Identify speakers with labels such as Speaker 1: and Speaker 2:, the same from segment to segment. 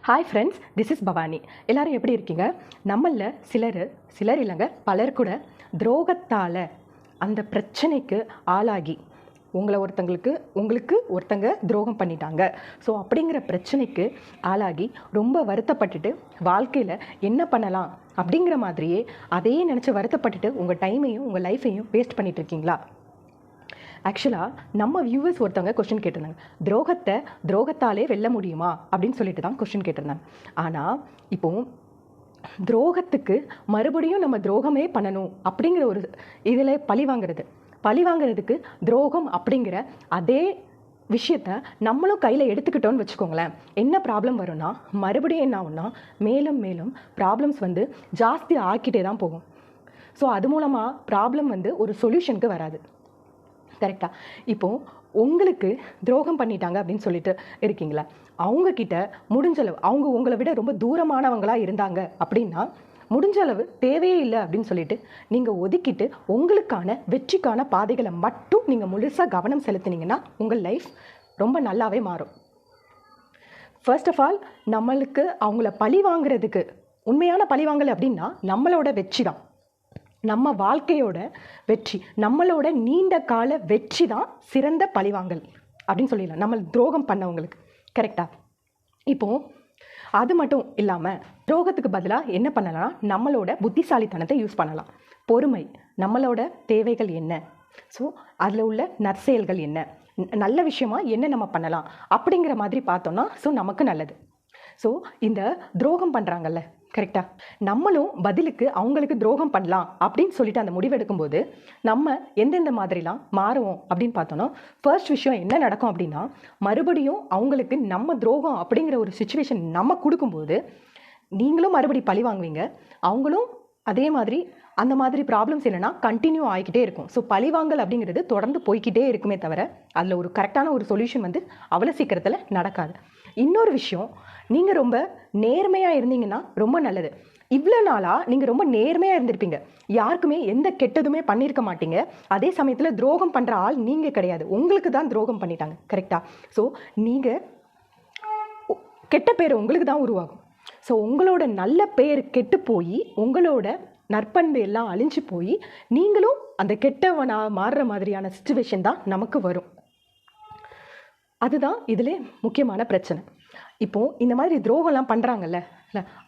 Speaker 1: Hi friends, this is Bhavani. எல்லோரும் எப்படி இருக்கீங்க? நம்மளில் சிலர் இல்லைங்க, பலர் கூட துரோகத்தால் அந்த பிரச்சனைக்கு ஆளாகி உங்களுக்கு ஒருத்தங்க துரோகம் பண்ணிட்டாங்க. ஸோ அப்படிங்கிற பிரச்சனைக்கு ஆளாகி ரொம்ப வருத்தப்பட்டுட்டு வாழ்க்கையில் என்ன பண்ணலாம் அப்படிங்கிற மாதிரியே அதையே நினச்சி வருத்தப்பட்டுட்டு உங்கள் டைமையும் உங்கள் லைஃப்பையும் வேஸ்ட் பண்ணிட்டு இருக்கீங்களா? ஆக்சுவலாக நம்ம வியூவர்ஸ் ஒருத்தவங்க கொஸ்டின் கேட்டிருந்தாங்க, துரோகத்தாலே வெல்ல முடியுமா அப்படின்னு சொல்லிட்டு தான் கொஸ்டின் கேட்டிருந்தாங்க. ஆனால் இப்போது துரோகத்துக்கு மறுபடியும் நம்ம துரோகமே பண்ணணும் அப்படிங்கிற ஒரு இதில் பழி வாங்கிறதுக்கு துரோகம் அப்படிங்கிற அதே விஷயத்த நம்மளும் கையில் எடுத்துக்கிட்டோன்னு வச்சுக்கோங்களேன். என்ன ப்ராப்ளம் வரும்னா, மறுபடியும் என்ன ஆகும்னா, மேலும் மேலும் ப்ராப்ளம்ஸ் ஜாஸ்தி ஆக்கிட்டே தான் போகும். ஸோ அது மூலமாக ப்ராப்ளம் ஒரு சொல்யூஷனுக்கு வராது. கரெக்டாக? இப்போது உங்களுக்கு துரோகம் பண்ணிட்டாங்க அப்படின்னு சொல்லிட்டு இருக்கீங்களா, அவங்கக்கிட்ட முடிஞ்சளவு அவங்க உங்களை விட ரொம்ப தூரமானவங்களாக இருந்தாங்க அப்படின்னா முடிஞ்சளவு தேவையே இல்லை அப்படின்னு சொல்லிட்டு நீங்கள் ஒதுக்கிட்டு உங்களுக்கான வெற்றிக்கான பாதைகளை மட்டும் நீங்கள் முழுசாக கவனம் செலுத்தினீங்கன்னா உங்கள் லைஃப் ரொம்ப நல்லாவே மாறும். ஃபர்ஸ்ட் ஆஃப் ஆல், நம்மளுக்கு அவங்கள பழி வாங்குறதுக்கு உண்மையான பழி வாங்கலை அப்படின்னா நம்மளோட வெற்றி தான், நம்ம வாழ்க்கையோட வெற்றி, நம்மளோட நீண்ட கால வெற்றி தான் சிறந்த பழிவாங்கல் அப்படின்னு சொல்லிடலாம் நம்ம துரோகம் பண்ணவங்களுக்கு. கரெக்டாக? இப்போது அது மட்டும் இல்லாமல் துரோகத்துக்கு பதிலாக என்ன பண்ணலாம், நம்மளோட புத்திசாலித்தனத்தை யூஸ் பண்ணலாம். பொறுமை, நம்மளோட தேவைகள் என்ன, ஸோ அதில் உள்ள நற்செயல்கள் என்ன, நல்ல விஷயமா என்ன நம்ம பண்ணலாம் அப்படிங்கிற மாதிரி பார்த்தோன்னா ஸோ நமக்கு நல்லது. ஸோ இந்த துரோகம் பண்ணுறாங்கல்ல, கரெக்டாக, நம்மளும் பதிலுக்கு அவங்களுக்கு துரோகம் பண்ணலாம் அப்படின்னு சொல்லிட்டு அந்த முடிவெடுக்கும்போது நம்ம எந்தெந்த மாதிரிலாம் மாறுவோம் அப்படின்னு பார்த்தோன்னா, ஃபர்ஸ்ட் விஷயம் என்ன நடக்கும் அப்படின்னா, மறுபடியும் அவங்களுக்கு நம்ம துரோகம் அப்படிங்கிற ஒரு சுச்சுவேஷன் நம்ம கொடுக்கும்போது நீங்களும் மறுபடி பழி வாங்குவீங்க, அவங்களும் அதே மாதிரி அந்த மாதிரி ப்ராப்ளம்ஸ் என்னென்னா கண்டினியூ ஆகிக்கிட்டே இருக்கும். ஸோ பழிவாங்கல் அப்படிங்கிறது தொடர்ந்து போய்கிட்டே இருக்குமே தவிர அதில் ஒரு கரெக்டான ஒரு சொல்யூஷன் அவ்வளோ சீக்கிரத்தில் நடக்காது. இன்னொரு விஷயம், நீங்கள் ரொம்ப நேர்மையாக இருந்தீங்கன்னா ரொம்ப நல்லது. இவ்வளோ நாளாக நீங்கள் ரொம்ப நேர்மையாக இருந்திருப்பீங்க, யாருக்குமே எந்த கெட்டதுமே பண்ணியிருக்க மாட்டீங்க. அதே சமயத்தில் துரோகம் பண்ணுற ஆள் நீங்கள் கிடையாது, உங்களுக்கு தான் துரோகம் பண்ணிட்டாங்க. கரெக்டாக? ஸோ நீங்கள் கெட்ட பேர் உங்களுக்கு தான் உருவாகும். ஸோ உங்களோட நல்ல பேர் கெட்டு போய் உங்களோட நற்பண்பு எல்லாம் அழிஞ்சு போய் நீங்களும் அந்த கெட்டவனாக மாறுற மாதிரியான சிச்சுவேஷன் தான் நமக்கு வரும். அதுதான் இதில் முக்கியமான பிரச்சனை. இப்போது இந்த மாதிரி துரோகம்லாம் பண்ணுறாங்கல்ல,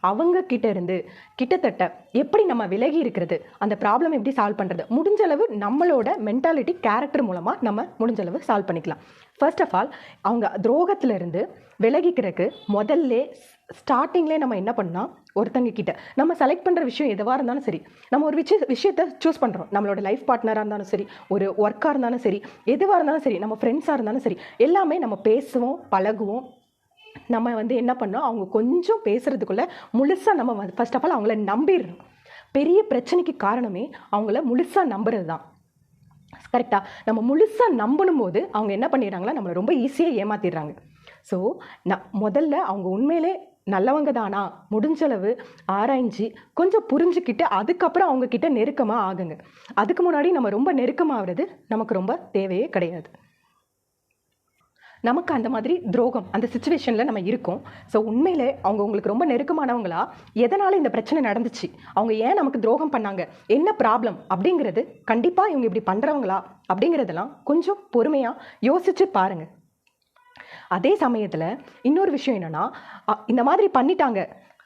Speaker 1: அவங்க கிட்ட இருந்து கிட்டத்தட்ட எப்படி நம்ம விலகி இருக்கிறது, அந்த ப்ராப்ளம் எப்படி சால்வ் பண்ணுறது, முடிஞ்சளவு நம்மளோட மென்டாலிட்டி கேரக்டர் மூலமாக நம்ம முடிஞ்சளவு சால்வ் பண்ணிக்கலாம். ஃபர்ஸ்ட் ஆஃப் ஆல், அவங்க துரோகத்திலேருந்து விலகிக்கிறதுக்கு முதல்ல ஸ்டார்டிங்லேயே நம்ம என்ன பண்ணால், ஒருத்தங்க கிட்ட நம்ம செலக்ட் பண்ணுற விஷயம் எதுவாக இருந்தாலும் சரி, நம்ம ஒரு விஷயத்தை சூஸ் பண்ணுறோம், நம்மளோட லைஃப் பார்ட்னராக இருந்தாலும் சரி, ஒரு ஒர்க்காக இருந்தாலும் சரி, எதுவாக இருந்தாலும் சரி, நம்ம ஃப்ரெண்ட்ஸாக இருந்தாலும் சரி, எல்லாமே நம்ம பேசுவோம், பழகுவோம். நம்ம என்ன பண்ணோம், அவங்க கொஞ்சம் பேசுகிறதுக்குள்ளே முழுசாக நம்ம ஃபர்ஸ்ட் ஆஃப் ஆல் அவங்கள நம்பிடுறோம். பெரிய பிரச்சனைக்கு காரணமே அவங்கள முழுசாக நம்புறது தான். கரெக்டாக? நம்ம முழுசாக நம்பணும் போது அவங்க என்ன பண்ணிடுறாங்களா, நம்மளை ரொம்ப ஈஸியாக ஏமாற்றிடுறாங்க. ஸோ முதல்ல அவங்க உண்மையிலே நல்லவங்க தானா முடிஞ்சளவு ஆராய்ஞ்சு கொஞ்சம் புரிஞ்சுக்கிட்டு அதுக்கப்புறம் அவங்கக்கிட்ட நெருக்கமாக ஆகுங்க. அதுக்கு முன்னாடி நம்ம ரொம்ப நெருக்கமாகிறது நமக்கு ரொம்ப தேவையே கிடையாது. நமக்கு அந்த மாதிரி துரோகம் அந்த சிச்சுவேஷனில் நம்ம இருக்கோம். ஸோ உண்மையிலே அவங்க உங்களுக்கு ரொம்ப நெருக்கமானவங்களா, எதனால் இந்த பிரச்சனை நடந்துச்சு, அவங்க ஏன் நமக்கு துரோகம் பண்ணாங்க, என்ன ப்ராப்ளம் அப்படிங்கிறது, கண்டிப்பாக இவங்க இப்படி பண்ணுறவங்களா அப்படிங்கிறதெல்லாம் கொஞ்சம் பொறுமையாக யோசித்து பாருங்கள். அதே சமயத்தில் இன்னொரு விஷயம் என்னென்னா, இந்த மாதிரி பண்ணிட்டாங்க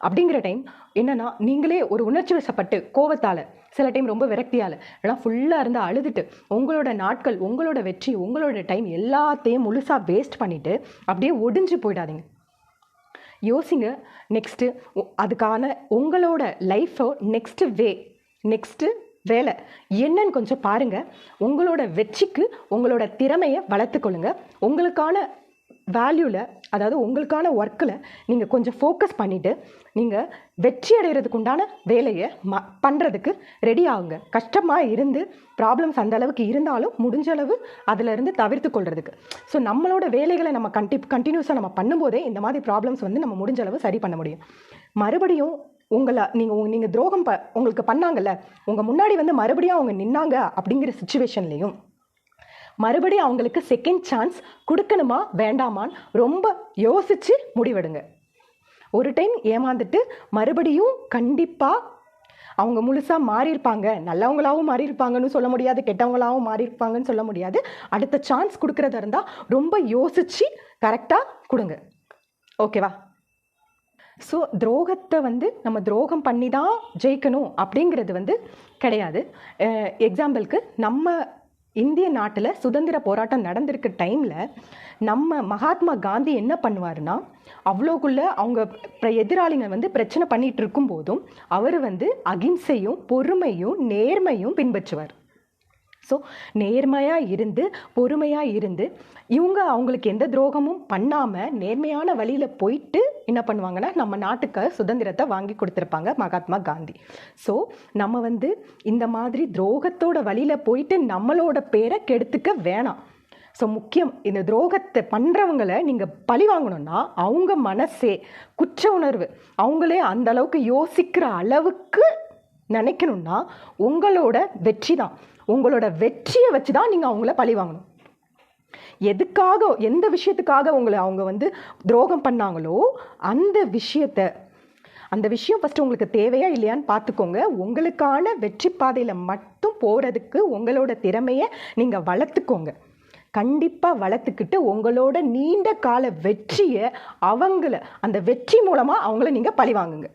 Speaker 1: அப்படிங்கிற டைம் என்னென்னா, நீங்களே ஒரு உணர்ச்சி வசப்பட்டு கோவத்தால், சில டைம் ரொம்ப விரக்தியால், ஏன்னா ஃபுல்லாக இருந்து அழுதுட்டு உங்களோட நாட்கள், உங்களோட வெற்றி, உங்களோட டைம் எல்லாத்தையும் முழுசாக வேஸ்ட் பண்ணிவிட்டு அப்படியே ஒடிஞ்சு போயிடாதீங்க. யோசிங்க, நெக்ஸ்ட்டு அதுக்கான உங்களோட லைஃப்பை நெக்ஸ்ட்டு வேலை என்னன்னு கொஞ்சம் பாருங்கள். உங்களோட வெற்றிக்கு உங்களோட திறமையை வளர்த்துக்கொள்ளுங்க. உங்களுக்கான வேல்யூவில், அதாவது உங்களுக்கான ஒர்க்கில் நீங்கள் கொஞ்சம் ஃபோக்கஸ் பண்ணிவிட்டு நீங்கள் வெற்றி அடைகிறதுக்கு உண்டான வேலையை பண்ணுறதுக்கு ரெடி ஆகுங்க. கஷ்டமாக இருந்து ப்ராப்ளம்ஸ் அந்த அளவுக்கு இருந்தாலும் முடிஞ்சளவு அதிலிருந்து தவிர்த்து கொள்றதுக்கு. ஸோ நம்மளோட வேலைகளை நம்ம கண்டினியூஸாக நம்ம பண்ணும்போதே இந்த மாதிரி ப்ராப்ளம்ஸ் நம்ம முடிஞ்சளவு சரி பண்ண முடியும். மறுபடியும் நீங்கள் துரோகம் உங்களுக்கு பண்ணாங்கல்ல, உங்கள் முன்னாடி மறுபடியும் அவங்க நின்னாங்க அப்படிங்கிற சிச்சுவேஷன்லேயும் மறுபடியும் அவங்களுக்கு செகண்ட் சான்ஸ் கொடுக்கணுமா வேண்டாமான்னு ரொம்ப யோசித்து முடிவெடுங்க. ஒரு டைம் ஏமாந்துட்டு மறுபடியும் கண்டிப்பாக அவங்க முழுசாக மாறியிருப்பாங்க, நல்லவங்களாகவும் மாறியிருப்பாங்கன்னு சொல்ல முடியாது, கெட்டவங்களாகவும் மாறியிருப்பாங்கன்னு சொல்ல முடியாது. அடுத்த சான்ஸ் கொடுக்குறதா இருந்தால் ரொம்ப யோசித்து கரெக்டாக கொடுங்க. ஓகேவா? ஸோ துரோகத்தை நம்ம துரோகம் பண்ணி தான் ஜெயிக்கணும் அப்படிங்கிறது கிடையாது. எக்ஸாம்பிளுக்கு நம்ம இந்திய நாட்டில் சுதந்திர போராட்டம் நடந்திருக்க டைமில் நம்ம மகாத்மா காந்தி என்ன பண்ணுவாருன்னா, அவ்வளோக்குள்ள அவங்க எதிராளிங்க பிரச்சனை பண்ணிகிட்டு இருக்கும்போதும் அவர் அகிம்சையும் பொறுமையும் நேர்மையும் பின்பற்றுவார். ஸோ நேர்மையாக இருந்து பொறுமையாக இருந்து அவங்களுக்கு எந்த துரோகமும் பண்ணாமல் நேர்மையான வழியில் போயிட்டு என்ன பண்ணுவாங்கன்னா, நம்ம நாட்டுக்கு சுதந்திரத்தை வாங்கி கொடுத்துருப்பாங்க மகாத்மா காந்தி. ஸோ நம்ம இந்த மாதிரி துரோகத்தோட வழியில் போயிட்டு நம்மளோட பேரை கெடுத்துக்க வேணாம். ஸோ முக்கியம், இந்த துரோகத்தை பண்ணுறவங்களை நீங்கள் பழி வாங்கணும்னா அவங்க மனசே குற்ற உணர்வு, அவங்களே அந்த அளவுக்கு யோசிக்கிற அளவுக்கு நினைக்கணும்னா உங்களோட வெற்றி தான். உங்களோட வெற்றியை வச்சு தான் நீங்கள் அவங்கள பழி வாங்கணும். எதுக்காக, எந்த விஷயத்துக்காக உங்களை அவங்க துரோகம் பண்ணாங்களோ அந்த விஷயம் ஃபஸ்ட்டு உங்களுக்கு தேவையா இல்லையான்னு பார்த்துக்கோங்க. உங்களுக்கான வெற்றி பாதையில் மட்டும் போகிறதுக்கு உங்களோட திறமையை நீங்கள் வளர்த்துக்கோங்க. கண்டிப்பாக வளர்த்துக்கிட்டு உங்களோட நீண்ட கால வெற்றியை அந்த வெற்றி மூலமாக அவங்கள நீங்கள் பழி வாங்குங்க.